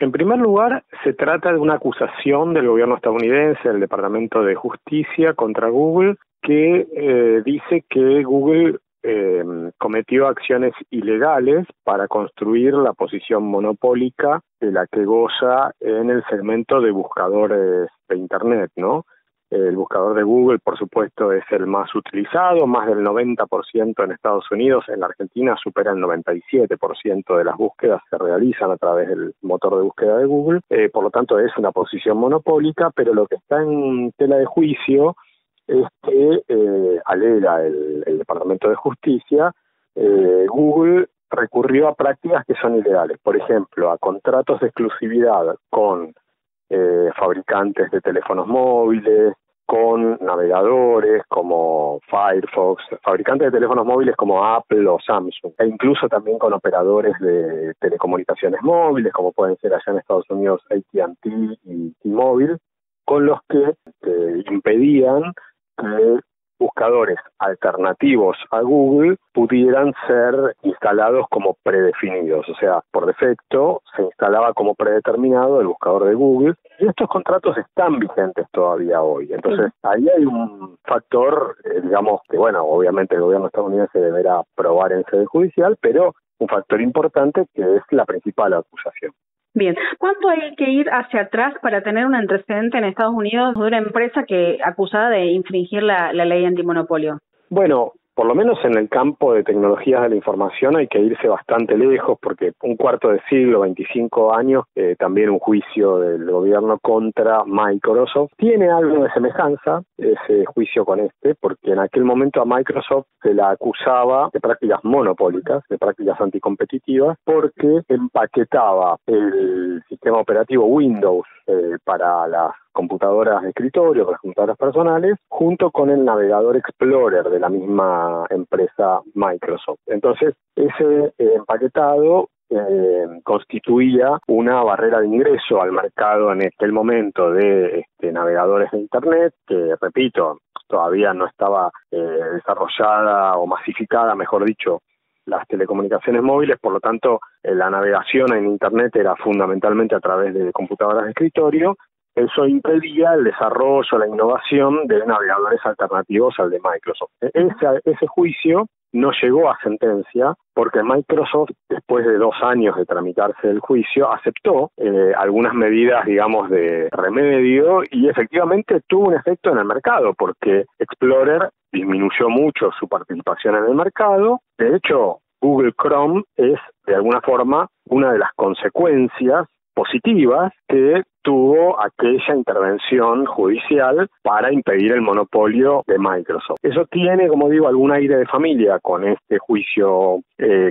En primer lugar, se trata de una acusación del gobierno estadounidense, del Departamento de Justicia, contra Google, que dice que Google cometió acciones ilegales para construir la posición monopólica de la que goza en el segmento de buscadores de Internet, ¿no? El buscador de Google, por supuesto, es el más utilizado, más del 90% en Estados Unidos. En la Argentina supera el 97% de las búsquedas se realizan a través del motor de búsqueda de Google. Por lo tanto, es una posición monopólica, pero lo que está en tela de juicio es que, alega el Departamento de Justicia, Google recurrió a prácticas que son ilegales. Por ejemplo, a contratos de exclusividad con fabricantes de teléfonos móviles, con navegadores como Firefox, fabricantes de teléfonos móviles como Apple o Samsung, e incluso también con operadores de telecomunicaciones móviles, como pueden ser allá en Estados Unidos AT&T y T-Mobile, con los que impedían que buscadores alternativos a Google pudieran ser instalados como predefinidos, o sea, por defecto se instalaba como predeterminado el buscador de Google, y estos contratos están vigentes todavía hoy. Entonces, ahí hay un factor, digamos, que bueno, obviamente el gobierno estadounidense deberá probar en sede judicial, pero un factor importante que es la principal acusación. Bien, ¿cuánto hay que ir hacia atrás para tener un antecedente en Estados Unidos de una empresa acusada de infringir la ley antimonopolio? Bueno, por lo menos en el campo de tecnologías de la información hay que irse bastante lejos, porque un cuarto de siglo, 25 años, también un juicio del gobierno contra Microsoft. Tiene algo de semejanza ese juicio con porque en aquel momento a Microsoft se la acusaba de prácticas monopólicas, de prácticas anticompetitivas, porque empaquetaba el sistema operativo Windows para las computadoras de escritorio, para las computadoras personales, junto con el navegador Explorer de la misma empresa Microsoft. Entonces, ese empaquetado constituía una barrera de ingreso al mercado en aquel momento de navegadores de Internet, que, repito, todavía no estaba desarrollada o masificada, mejor dicho, las telecomunicaciones móviles. Por lo tanto, la navegación en Internet era fundamentalmente a través de computadoras de escritorio. Eso impedía el desarrollo, la innovación de navegadores alternativos al de Microsoft. Ese juicio no llegó a sentencia porque Microsoft, después de 2 años de tramitarse el juicio, aceptó algunas medidas, digamos, de remedio, y efectivamente tuvo un efecto en el mercado, porque Explorer disminuyó mucho su participación en el mercado. De hecho, Google Chrome es, de alguna forma, una de las consecuencias positivas que tuvo aquella intervención judicial para impedir el monopolio de Microsoft. Eso tiene, como digo, algún aire de familia con este juicio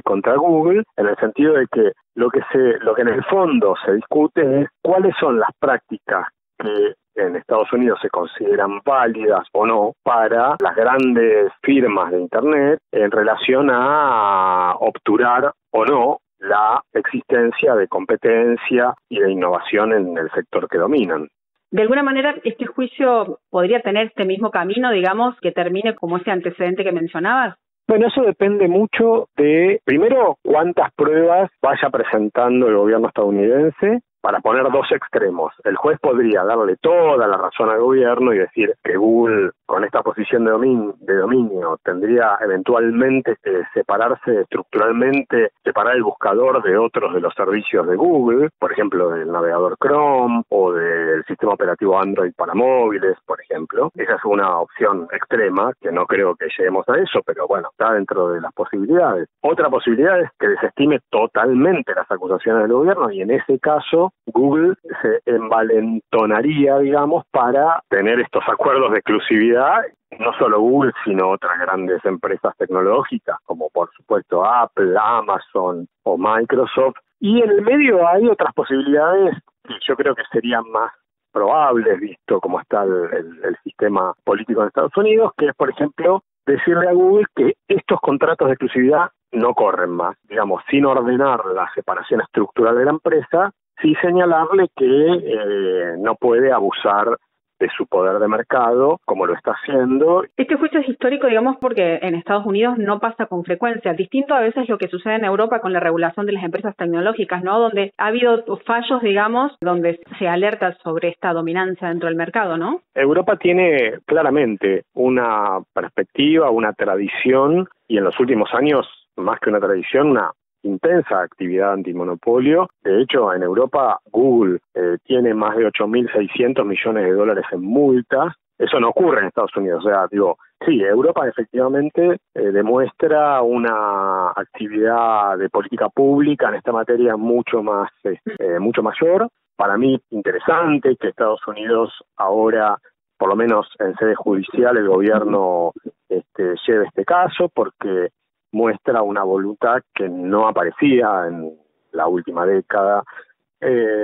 contra Google, en el sentido de que lo que en el fondo se discute es cuáles son las prácticas que en Estados Unidos se consideran válidas o no para las grandes firmas de Internet en relación a obturar o no la existencia de competencia y de innovación en el sector que dominan. De alguna manera, este juicio podría tener este mismo camino, digamos, que termine como ese antecedente que mencionabas. Bueno, eso depende mucho de, primero, cuántas pruebas vaya presentando el gobierno estadounidense. Para poner 2 extremos, el juez podría darle toda la razón al gobierno y decir que Google, con esta posición de dominio, tendría eventualmente que separarse estructuralmente, separar el buscador de otros de los servicios de Google, por ejemplo, del navegador Chrome o del sistema operativo Android para móviles, por ejemplo. Esa es una opción extrema, que no creo que lleguemos a eso, pero bueno, está dentro de las posibilidades. Otra posibilidad es que desestime totalmente las acusaciones del gobierno, y en ese caso Google se envalentonaría, digamos, para tener estos acuerdos de exclusividad, no solo Google, sino otras grandes empresas tecnológicas, como por supuesto Apple, Amazon o Microsoft. Y en el medio hay otras posibilidades que yo creo que serían más probables, visto cómo está el sistema político en Estados Unidos, que es, por ejemplo, decirle a Google que estos contratos de exclusividad no corren más, digamos, sin ordenar la separación estructural de la empresa, sí señalarle que no puede abusar de su poder de mercado, como lo está haciendo. Este juicio es histórico, digamos, porque en Estados Unidos no pasa con frecuencia. Distinto a veces lo que sucede en Europa con la regulación de las empresas tecnológicas, ¿no? Donde ha habido fallos, digamos, donde se alerta sobre esta dominancia dentro del mercado, ¿no? Europa tiene claramente una perspectiva, una tradición, y en los últimos años, más que una tradición, una intensa actividad antimonopolio. De hecho, en Europa, Google tiene más de 8.600 millones de dólares en multas. Eso no ocurre en Estados Unidos. O sea, digo, sí, Europa efectivamente demuestra una actividad de política pública en esta materia mucho mayor. Para mí, interesante que Estados Unidos ahora, por lo menos en sede judicial, el gobierno lleve este caso, porque muestra una voluntad que no aparecía en la última década.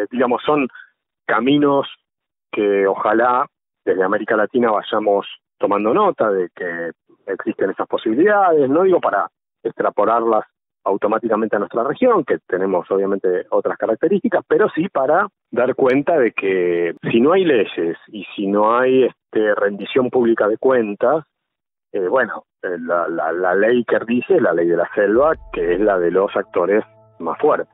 Digamos, son caminos que ojalá desde América Latina vayamos tomando nota de que existen esas posibilidades, no digo para extrapolarlas automáticamente a nuestra región, que tenemos obviamente otras características, pero sí para dar cuenta de que si no hay leyes y si no hay rendición pública de cuentas, la ley que rige es la ley de la selva, que es la de los actores más fuertes.